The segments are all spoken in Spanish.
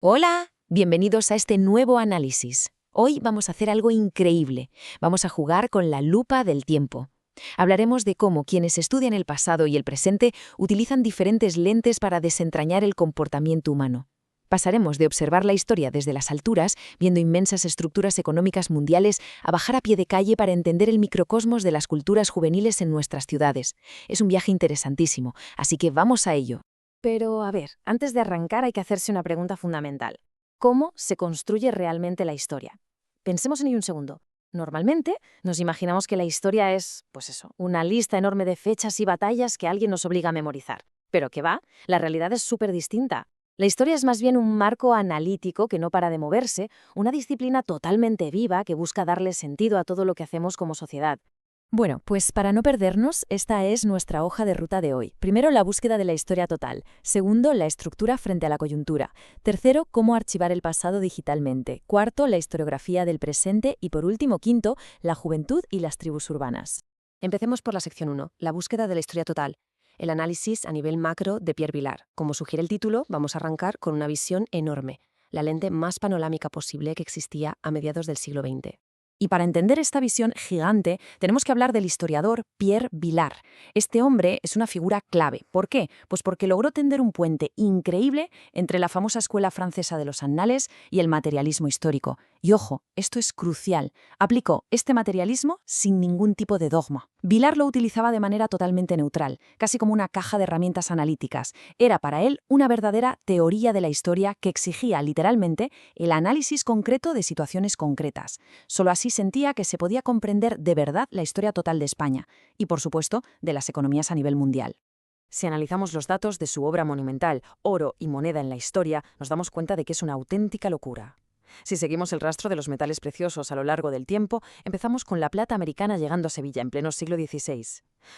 Hola, bienvenidos a este nuevo análisis. Hoy vamos a hacer algo increíble. Vamos a jugar con la lupa del tiempo. Hablaremos de cómo quienes estudian el pasado y el presente utilizan diferentes lentes para desentrañar el comportamiento humano. Pasaremos de observar la historia desde las alturas, viendo inmensas estructuras económicas mundiales, a bajar a pie de calle para entender el microcosmos de las culturas juveniles en nuestras ciudades. Es un viaje interesantísimo, así que vamos a ello. Pero, a ver, antes de arrancar hay que hacerse una pregunta fundamental. ¿Cómo se construye realmente la historia? Pensemos en ello un segundo. Normalmente nos imaginamos que la historia es, pues eso, una lista enorme de fechas y batallas que alguien nos obliga a memorizar. Pero ¿qué va? La realidad es súper distinta. La historia es más bien un marco analítico que no para de moverse, una disciplina totalmente viva que busca darle sentido a todo lo que hacemos como sociedad. Bueno, pues para no perdernos, esta es nuestra hoja de ruta de hoy. Primero, la búsqueda de la historia total. Segundo, la estructura frente a la coyuntura. Tercero, cómo archivar el pasado digitalmente. Cuarto, la historiografía del presente. Y por último, quinto, la juventud y las tribus urbanas. Empecemos por la sección 1, la búsqueda de la historia total. El análisis a nivel macro de Pierre Vilar. Como sugiere el título, vamos a arrancar con una visión enorme, la lente más panorámica posible que existía a mediados del siglo XX. Y para entender esta visión gigante, tenemos que hablar del historiador Pierre Vilar. Este hombre es una figura clave. ¿Por qué? Pues porque logró tender un puente increíble entre la famosa escuela francesa de los annales y el materialismo histórico. Y ojo, esto es crucial. Aplicó este materialismo sin ningún tipo de dogma. Vilar lo utilizaba de manera totalmente neutral, casi como una caja de herramientas analíticas. Era para él una verdadera teoría de la historia que exigía literalmente el análisis concreto de situaciones concretas. Solo así sentía que se podía comprender de verdad la historia total de España y, por supuesto, de las economías a nivel mundial. Si analizamos los datos de su obra monumental, Oro y moneda en la historia, nos damos cuenta de que es una auténtica locura. Si seguimos el rastro de los metales preciosos a lo largo del tiempo, empezamos con la plata americana llegando a Sevilla en pleno siglo XVI.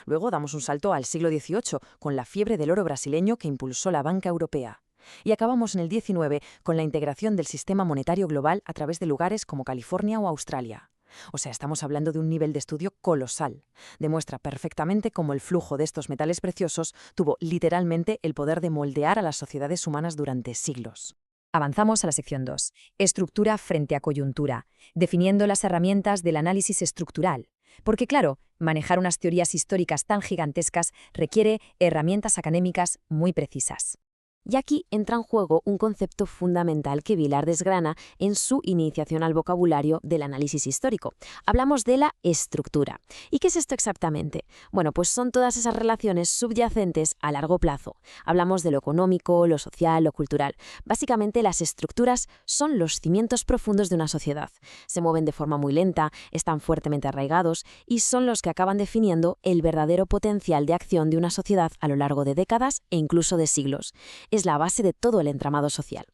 Luego damos un salto al siglo XVIII con la fiebre del oro brasileño que impulsó la banca europea. Y acabamos en el XIX con la integración del sistema monetario global a través de lugares como California o Australia. O sea, estamos hablando de un nivel de estudio colosal. Demuestra perfectamente cómo el flujo de estos metales preciosos tuvo literalmente el poder de moldear a las sociedades humanas durante siglos. Avanzamos a la sección 2. Estructura frente a coyuntura, definiendo las herramientas del análisis estructural. Porque claro, manejar unas teorías históricas tan gigantescas requiere herramientas académicas muy precisas. Y aquí entra en juego un concepto fundamental que Vilar desgrana en su iniciación al vocabulario del análisis histórico. Hablamos de la estructura. ¿Y qué es esto exactamente? Bueno, pues son todas esas relaciones subyacentes a largo plazo. Hablamos de lo económico, lo social, lo cultural. Básicamente, las estructuras son los cimientos profundos de una sociedad. Se mueven de forma muy lenta, están fuertemente arraigados y son los que acaban definiendo el verdadero potencial de acción de una sociedad a lo largo de décadas e incluso de siglos. Es la base de todo el entramado social.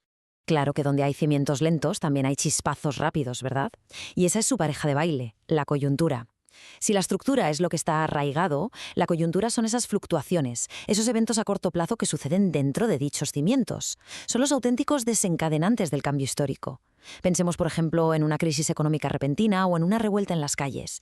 Claro que donde hay cimientos lentos también hay chispazos rápidos, ¿verdad? Y esa es su pareja de baile, la coyuntura. Si la estructura es lo que está arraigado, la coyuntura son esas fluctuaciones, esos eventos a corto plazo que suceden dentro de dichos cimientos. Son los auténticos desencadenantes del cambio histórico. Pensemos, por ejemplo, en una crisis económica repentina o en una revuelta en las calles.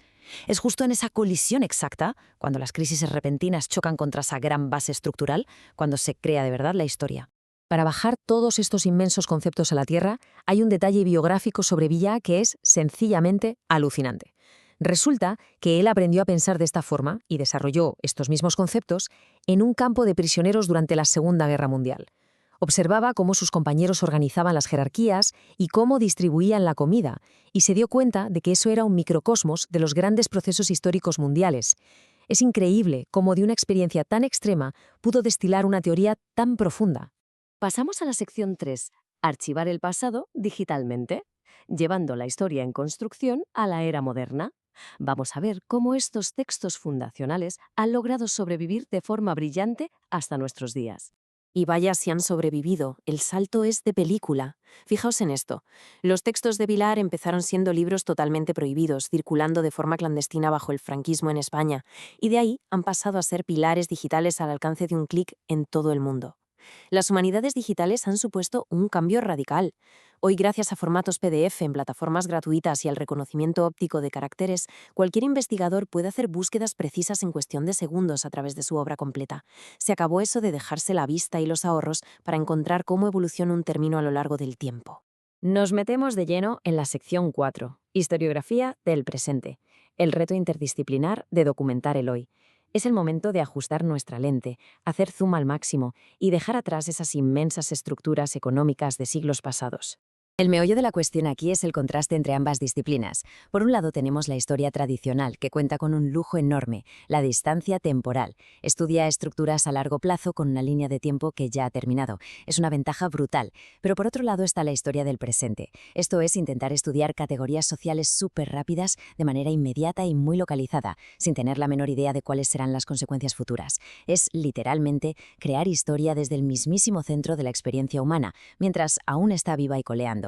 Es justo en esa colisión exacta, cuando las crisis repentinas chocan contra esa gran base estructural, cuando se crea de verdad la historia. Para bajar todos estos inmensos conceptos a la tierra, hay un detalle biográfico sobre Villa que es sencillamente alucinante. Resulta que él aprendió a pensar de esta forma y desarrolló estos mismos conceptos en un campo de prisioneros durante la Segunda Guerra Mundial. Observaba cómo sus compañeros organizaban las jerarquías y cómo distribuían la comida, y se dio cuenta de que eso era un microcosmos de los grandes procesos históricos mundiales. Es increíble cómo de una experiencia tan extrema pudo destilar una teoría tan profunda. Pasamos a la sección 3, archivar el pasado digitalmente, llevando la historia en construcción a la era moderna. Vamos a ver cómo estos textos fundacionales han logrado sobrevivir de forma brillante hasta nuestros días. Y vaya si han sobrevivido, el salto es de película. Fijaos en esto. Los textos de Vilar empezaron siendo libros totalmente prohibidos, circulando de forma clandestina bajo el franquismo en España, y de ahí han pasado a ser pilares digitales al alcance de un clic en todo el mundo. Las humanidades digitales han supuesto un cambio radical. Hoy, gracias a formatos PDF en plataformas gratuitas y al reconocimiento óptico de caracteres, cualquier investigador puede hacer búsquedas precisas en cuestión de segundos a través de su obra completa. Se acabó eso de dejarse la vista y los ahorros para encontrar cómo evoluciona un término a lo largo del tiempo. Nos metemos de lleno en la sección 4, Historiografía del presente, el reto interdisciplinar de documentar el hoy. Es el momento de ajustar nuestra lente, hacer zoom al máximo y dejar atrás esas inmensas estructuras económicas de siglos pasados. El meollo de la cuestión aquí es el contraste entre ambas disciplinas. Por un lado tenemos la historia tradicional, que cuenta con un lujo enorme, la distancia temporal. Estudia estructuras a largo plazo con una línea de tiempo que ya ha terminado. Es una ventaja brutal. Pero por otro lado está la historia del presente. Esto es intentar estudiar categorías sociales súper rápidas de manera inmediata y muy localizada, sin tener la menor idea de cuáles serán las consecuencias futuras. Es, literalmente, crear historia desde el mismísimo centro de la experiencia humana, mientras aún está viva y coleando.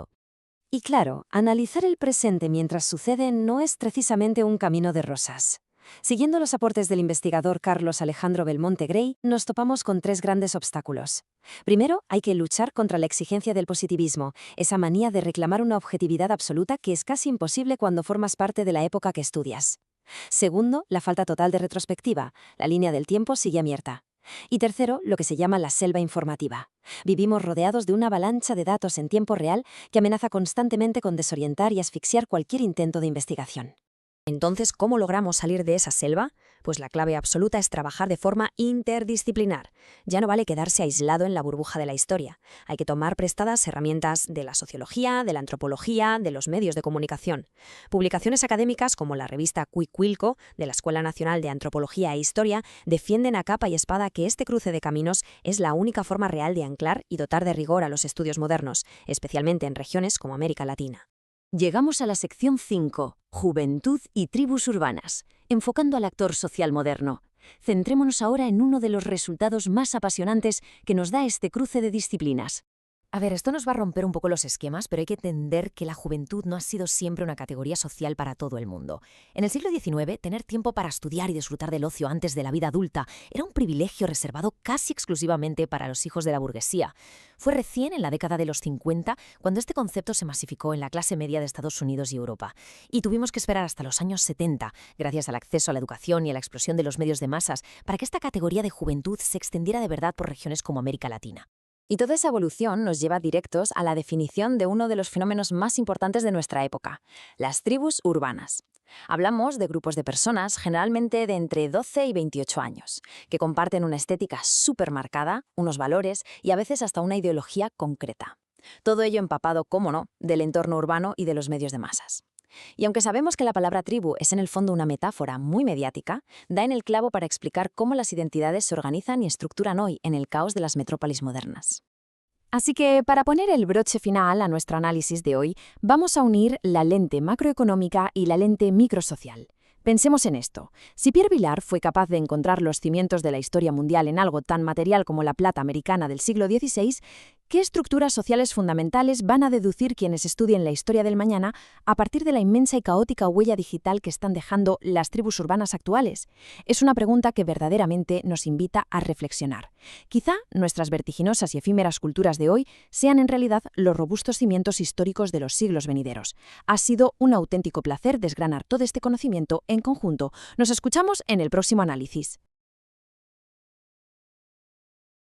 Y claro, analizar el presente mientras sucede no es precisamente un camino de rosas. Siguiendo los aportes del investigador Carlos Alejandro Belmonte Gray, nos topamos con 3 grandes obstáculos. Primero, hay que luchar contra la exigencia del positivismo, esa manía de reclamar una objetividad absoluta que es casi imposible cuando formas parte de la época que estudias. Segundo, la falta total de retrospectiva. La línea del tiempo sigue abierta. Y tercero, lo que se llama la selva informativa. Vivimos rodeados de una avalancha de datos en tiempo real que amenaza constantemente con desorientar y asfixiar cualquier intento de investigación. Entonces, ¿cómo logramos salir de esa selva? Pues la clave absoluta es trabajar de forma interdisciplinar. Ya no vale quedarse aislado en la burbuja de la historia. Hay que tomar prestadas herramientas de la sociología, de la antropología, de los medios de comunicación. Publicaciones académicas como la revista Cuicuilco, de la Escuela Nacional de Antropología e Historia, defienden a capa y espada que este cruce de caminos es la única forma real de anclar y dotar de rigor a los estudios modernos, especialmente en regiones como América Latina. Llegamos a la sección 5, Juventud y tribus urbanas, enfocando al actor social moderno. Centrémonos ahora en uno de los resultados más apasionantes que nos da este cruce de disciplinas. A ver, esto nos va a romper un poco los esquemas, pero hay que entender que la juventud no ha sido siempre una categoría social para todo el mundo. En el siglo XIX, tener tiempo para estudiar y disfrutar del ocio antes de la vida adulta era un privilegio reservado casi exclusivamente para los hijos de la burguesía. Fue recién en la década de los 50 cuando este concepto se masificó en la clase media de Estados Unidos y Europa. Y tuvimos que esperar hasta los años 70, gracias al acceso a la educación y a la explosión de los medios de masas, para que esta categoría de juventud se extendiera de verdad por regiones como América Latina. Y toda esa evolución nos lleva directos a la definición de uno de los fenómenos más importantes de nuestra época, las tribus urbanas. Hablamos de grupos de personas, generalmente de entre 12 y 28 años, que comparten una estética súper marcada, unos valores y a veces hasta una ideología concreta. Todo ello empapado, cómo no, del entorno urbano y de los medios de masas. Y aunque sabemos que la palabra tribu es en el fondo una metáfora muy mediática, da en el clavo para explicar cómo las identidades se organizan y estructuran hoy en el caos de las metrópolis modernas. Así que, para poner el broche final a nuestro análisis de hoy, vamos a unir la lente macroeconómica y la lente microsocial. Pensemos en esto. Si Pierre Vilar fue capaz de encontrar los cimientos de la historia mundial en algo tan material como la plata americana del siglo XVI, ¿qué estructuras sociales fundamentales van a deducir quienes estudien la historia del mañana a partir de la inmensa y caótica huella digital que están dejando las tribus urbanas actuales? Es una pregunta que verdaderamente nos invita a reflexionar. Quizá nuestras vertiginosas y efímeras culturas de hoy sean en realidad los robustos cimientos históricos de los siglos venideros. Ha sido un auténtico placer desgranar todo este conocimiento en conjunto. Nos escuchamos en el próximo análisis.